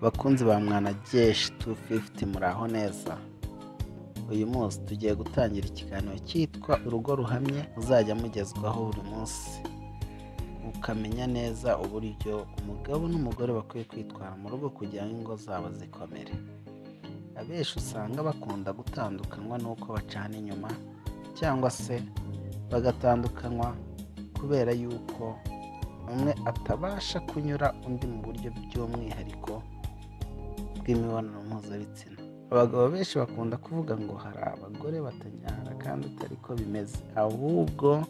Bakunzi ba Mwanajeshi 250 muraho neza. Uyu munsi tugiye gutangira ikiganiro cyitwa urugo ruhamye, uzajya mugezwaho buri munsi ukamenya neza uburyo umugabo n'umugore bakwiye kwitwara mu rugo kugira ngo ingo zabo zikomere. Abenshi usanga bakunda gutandukanywa n'uko bacana inyuma cyangwa se bagatandukanywa kubera yuko umwe atabasha kunyura undi mu buryo by'umwihariko bw'imibonano mpuzabitsina. Abagabo benshi bakunda kuvuga ngo hari abagore batanyara kandi atari ko bimeze, ahubwo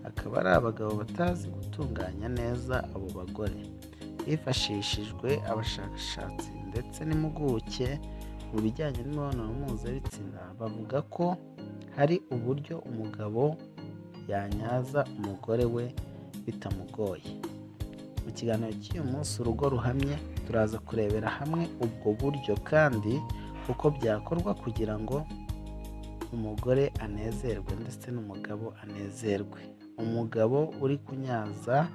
akaba ari abagabo batazi gutunganya neza abo bagore. Hifashishijwe abashakashatsi ndetse n'impuguke mu bijyanye n'imibonano mpuzabitsina, bavuga ko hari uburyo umugabo yanyaza umugore we bitamugoye. Mu kiganiro cy'uyu munsi urugo ruhamye, turaza kurebera hamwe ubwo buryo kandi uko byakorwa kugira ngo umugore anezerwe ndetse n'umugabo anezerwe. Umugabo uri kunyaza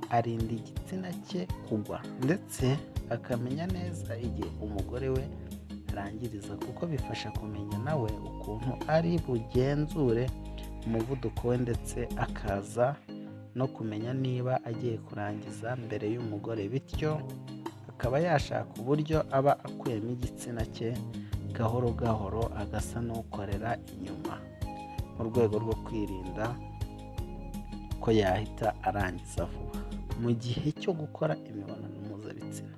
arinda igitsina cye kugwa ndetse akamenya neza igihe umugore we arangiriza, kuko bifasha kumenya nawe ukuntu ari bugenzure umuvuduko we ndetse akaza no kumenya niba agiye kurangiza mbere y'umugore, bityo akaba yashaka uburyo aba akuyemo igitsina cye gahoro gahoro agasa n'ukorera inyuma, mu rwego rwo kwirinda ko yahita arangiza vuba. Mu gihe cyo gukora imibonano mpuzabitsina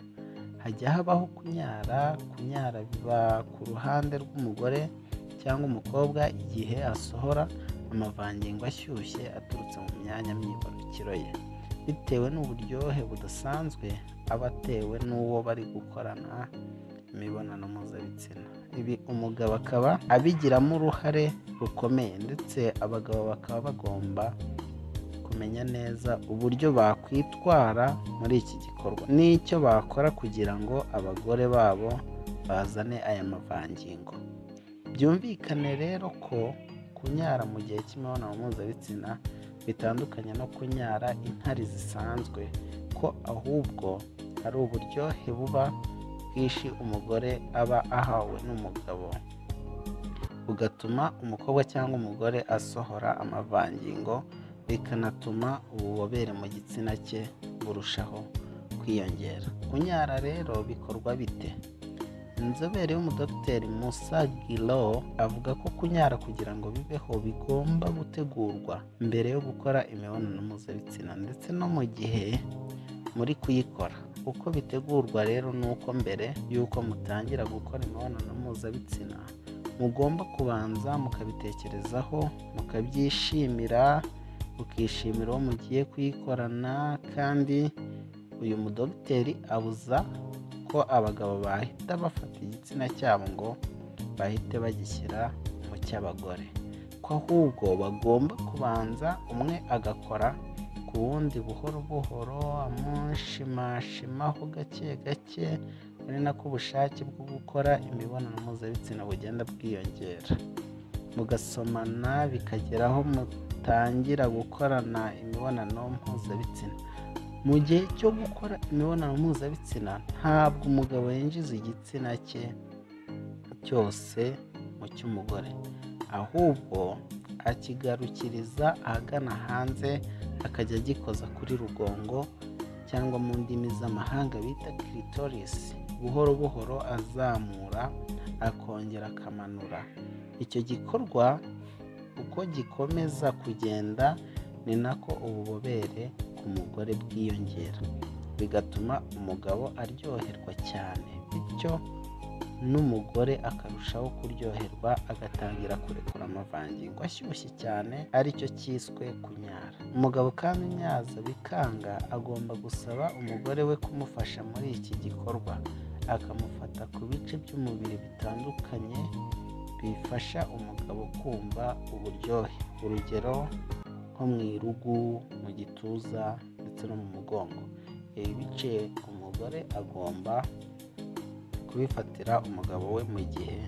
hajya habaho kunyara biba ku ruhande rw'umugore cyangwa umukobwa igihe asohora amavangingo ashyushye aturutse mu myanya myibarukiro ye, bitewe n'uburyohe budasanzwe aba atewe n'uwo bari gukorana imibonano mpuzabitsina. Ibi umugabo akaba abigiramo uruhare rukomeye, ndetse abagabo bakaba bagomba kumenya neza uburyo bakwitwara muri iki gikorwa n'icyo bakora kugira ngo abagore babo bazane aya mavangingo. Byumvikane rero ko kunyara mu gihe cy'imibonano mpuzabitsina bitandukanye no kunyara inkari zisanzwe, ko ahubwo ari uburyohe buba bwinshi umugore aba ahawe n'umugabo, bugatuma umukobwa cyangwa umugore asohora amavangingo, bikanatuma ububobere mu gitsina cye burushaho kwiyongera. Kunyara rero bikorwa bite? Inzobere y'umudogiteri Musa Gilo avuga ko kunyara kugira ngo bibeho bigomba gutegurwa mbere yo gukora imibonano mpuzabitsina ndetse no mu gihe muri kuyikora. Uko bitegurwa rero ni uko mbere y'uko mutangira gukora imibonano mpuzabitsina mugomba kubanza mukabitekerezaho, mukabyishimira, mukishimira uwo mugiye kuyikorana. Kandi uyu mudogiteri abuza ko abagabo bahita bafata igitsina cyabo ngo bahite bagishyira mu cy'abagore, ko ahubwo bagomba kubanza umwe agakora ku wundi buhoro buhoro, amushimashimaho gake gake, ari nako ubushake bwo gukora imibonano mpuzabitsina bugenda bwiyongera, mugasomana bikagera aho mutangira gukorana imibonano mpuzabitsina. Mu gihe cyo gukora imibonano mpuzabitsina ntabwo umugabo yinjiza igitsina cye cyose mu cy'umugore, ahubwo akigarukiriza ahagana hanze, akajya agikoza kuri rugongo cyangwa mu ndimi z'amahanga bita clitoris, buhoro buhoro azamura akongera akamanura. Icyo gikorwa uko gikomeza kugenda ni nako ububobere ku mugore bwiyongera, bigatuma umugabo aryoherwa cyane, bityo n'umugore akarushaho kuryoherwa, agatangira kurekura amavangingo ashyushye cyane, aricyo cyiswe kunyara. Umugabo kandi unyaza bikanga agomba gusaba umugore we kumufasha muri iki gikorwa, akamufata ku bice by'umubiri bitandukanye bifasha umugabo kumva uburyohe, urugero nko mu irugu, mu gituza ndetse no mu mugongo. Ibi bice umugore agomba kubifatira umugabo we mu gihe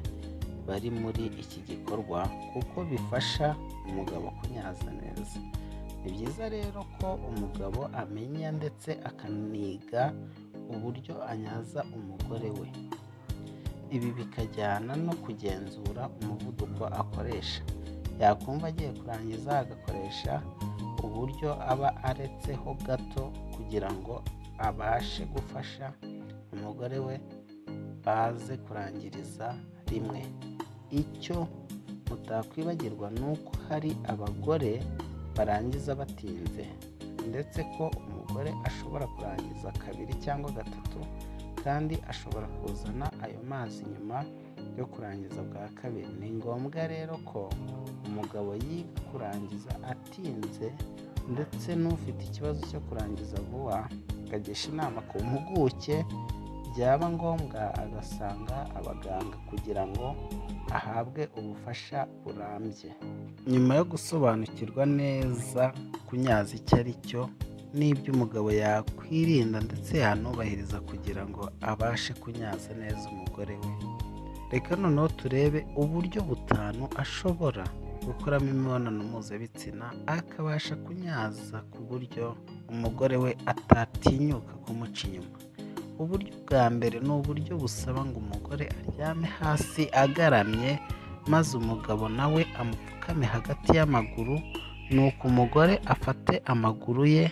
bari muri iki gikorwa, kuko bifasha umugabo kunyaza neza. Ni byiza rero ko umugabo amenya ndetse akaniga uburyo anyaza umugore we. Ibi bikajyana no kugenzura umuvuduko akoresha. Yakumva agiye kurangiza agakoresha uburyo aba aretseho gato kugira ngo abashe gufasha umugore we baze kurangiriza rimwe. Icyo mutakwibagirwa ni uko hari abagore barangiza batinze, ndetse ko umugore ashobora kurangiza kabiri cyangwa gatatu, kandi ashobora kuzana ayo mazi nyuma yo kurangiza bwa kabiri. Ni ngombwa rero ko umugabo yiga kurangiza atinze, ndetse n'ufite ikibazo cyo kurangiza vuba akagisha inama ku mpuguke, byaba ngombwa agasanga abaganga kugira ngo ahabwe ubufasha burambye. Nyuma yo gusobanukirwa neza kunyaza icyo ari cyo n'ibyo umugabo yakwirinda ndetse yanubahiriza kugira ngo abashe kunyaza neza umugore we, reka noneho turebe uburyo 5 ashobora gukoramo imibonano mpuzabitsina akabasha kunyaza ku buryo umugore we atatinyuka kumuca inyuma. Uburyo bwa mbere ni uburyo busaba ngo umugore aryame hasi agaramye, maze umugabo nawe amupfukame hagati y'amaguru, nuko umugore afate amaguru ye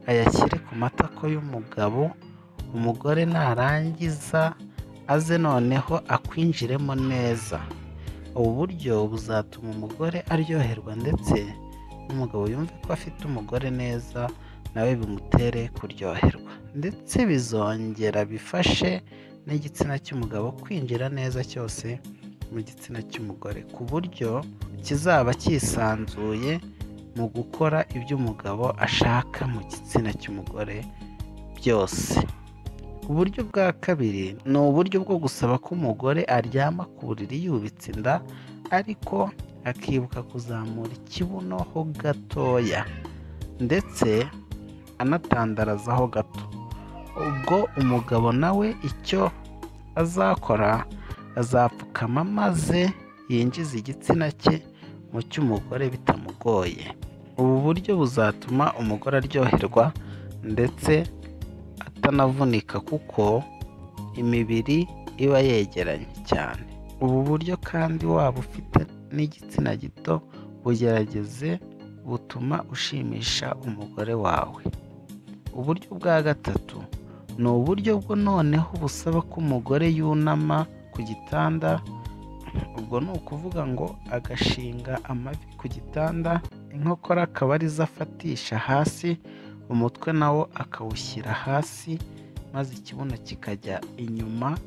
ayashyire ku matako y'umugabo. Umugore narangiza aze noneho akwinjiremo neza. Ubu buryo buzatuma umugore aryoherwa, ndetse n'umugabo yumve ko afite umugore neza, nawe bimutere kuryoherwa, ndetse bizongera bifashe n'igitsina cy'umugabo kwinjira neza cyose mu gitsina cy'umugore, ku buryo kizaba cyisanzuye mu gukora ibyo umugabo ashaka mu gitsina cy'umugore byose. Uburyo bwa kabiri ni uburyo bwo gusaba ko umugore aryama ku buriri yubitse inda, ariko akibuka kuzamura ikibuno ho gatoya ndetse anatandarazaho gato. Ubwo umugabo nawe icyo azakora, azapfukama maze yinjiza igitsina cye mu cy'umugore bitamugoye. Ubu buryo buzatuma umugore aryoherwa ndetse atanavunika, kuko imibiri iba yegeranye cyane. Ubu buryo kandi waba ufite n'igitsina gito, bugerageze butuma ushimisha umugore wawe. Uburyo bwa gatatu ni uburyo bwo noneho busaba ko umugore yunama ku gitanda. Ubwo ni ukuvuga ngo agashinga amavi ku gitanda, inkokora akaba arizo afatisha hasi, umutwe nawo akawushyira hasi, maze ikibuno kikajya inyuma.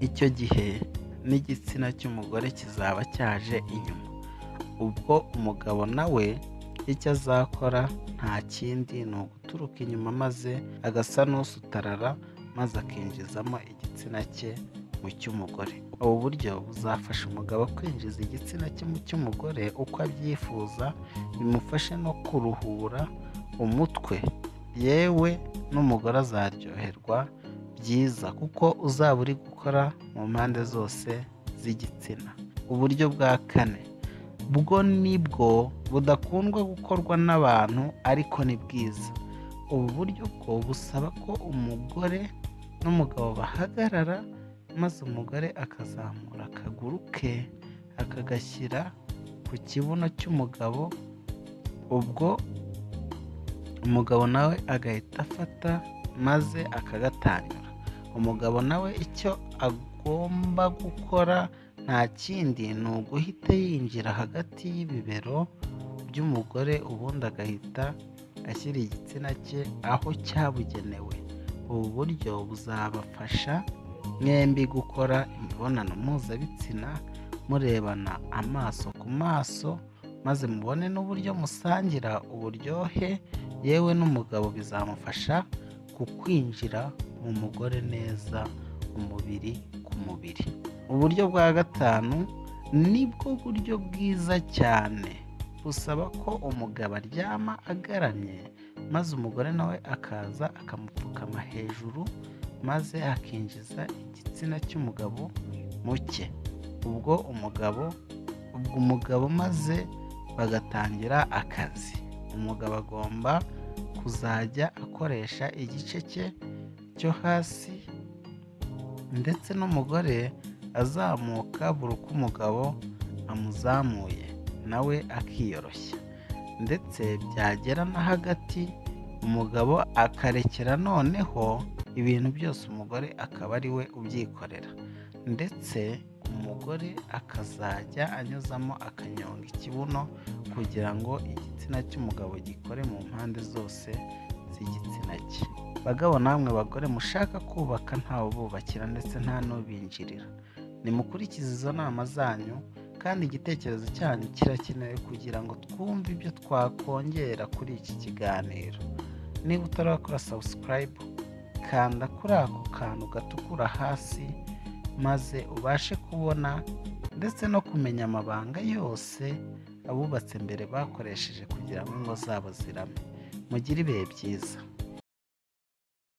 Icyo gihe n'igitsina cy'umugore kizaba cyaje inyuma. Ubwo umugabo nawe icyo azakora nta kindi ni uguturuka inyuma maze agasa n'usutarara, maze akinjizamo igitsina cye mu cy'umugore. Ubu buryo buzafasha umugabo kwinjiza igitsina cye mu cy'umugore uko abyifuza, bimufashe no kuruhura umutwe, yewe n'umugore azaryoherwa byiza, kuko uzaba uri gukora mu mpande zose z'igitsina. Uburyo bwa kane bwo nibwo budakundwa gukorwa n'abantu, ariko ni bwiza. Ubu buryo bwo busaba ko umugore n'umugabo bahagarara, maze umugore akazamura akaguru ke akagashyira ku kibuno cy'umugabo. Ubwo umugabo nawe agahita afata maze akagatanyura. Umugabo nawe icyo agomba gukora nta kindi ni uguhita yinjira hagati y'ibibero by'umugore, ubundi agahita ashyira igitsina cye aho cyabugenewe. Ubu buryo buzabafasha mwembi gukora imibonano mpuzabitsina murebana amaso ku maso, maze mubone n'uburyo musangira uburyohe, yewe n'umugabo bizamufasha kukwinjira mu mugore neza, umubiri ku mubiri. Uburyo bwa gatanu nibwo buryo bwiza cyane, busaba ko umugabo aryama agaramye, maze umugore nawe akaza akamupfukama hejuru, maze akinjiza igitsina cy'umugabo mu cye. Ubwo umugabo maze bagatangira akazi. Umugabo agomba kuzajya akoresha igice cye cyo hasi, ndetse n'umugore azamuka buri uko umugabo amuzamuye nawe akiyoroshya, ndetse byagera no hagati umugabo akarekera noneho ibintu byose umugore akaba ari we ubyikorera, ndetse umugore akazajya anyuzamo akanyonga ikibuno kugira ngo igitsina cy'umugabo gikore mu mpande zose z'igitsina cye. Bagabo namwe bagore mushaka kubaka ntawe ububakira ndetse nta n'ubinjirira, nimukurikize izo nama zanyu, kandi igitekerezo cyanyu kirakenewe kugira ngo twumve ibyo twakongera kuri iki kiganiro. Niba utarakora subscribe, kanda kuri ako kantu gatukura hasi maze ubashe kubona ndetse no kumenya amabanga yose abubatse mbere bakoresheje kugira ngo ingo zabo zirame. Mugire ibihe byiza.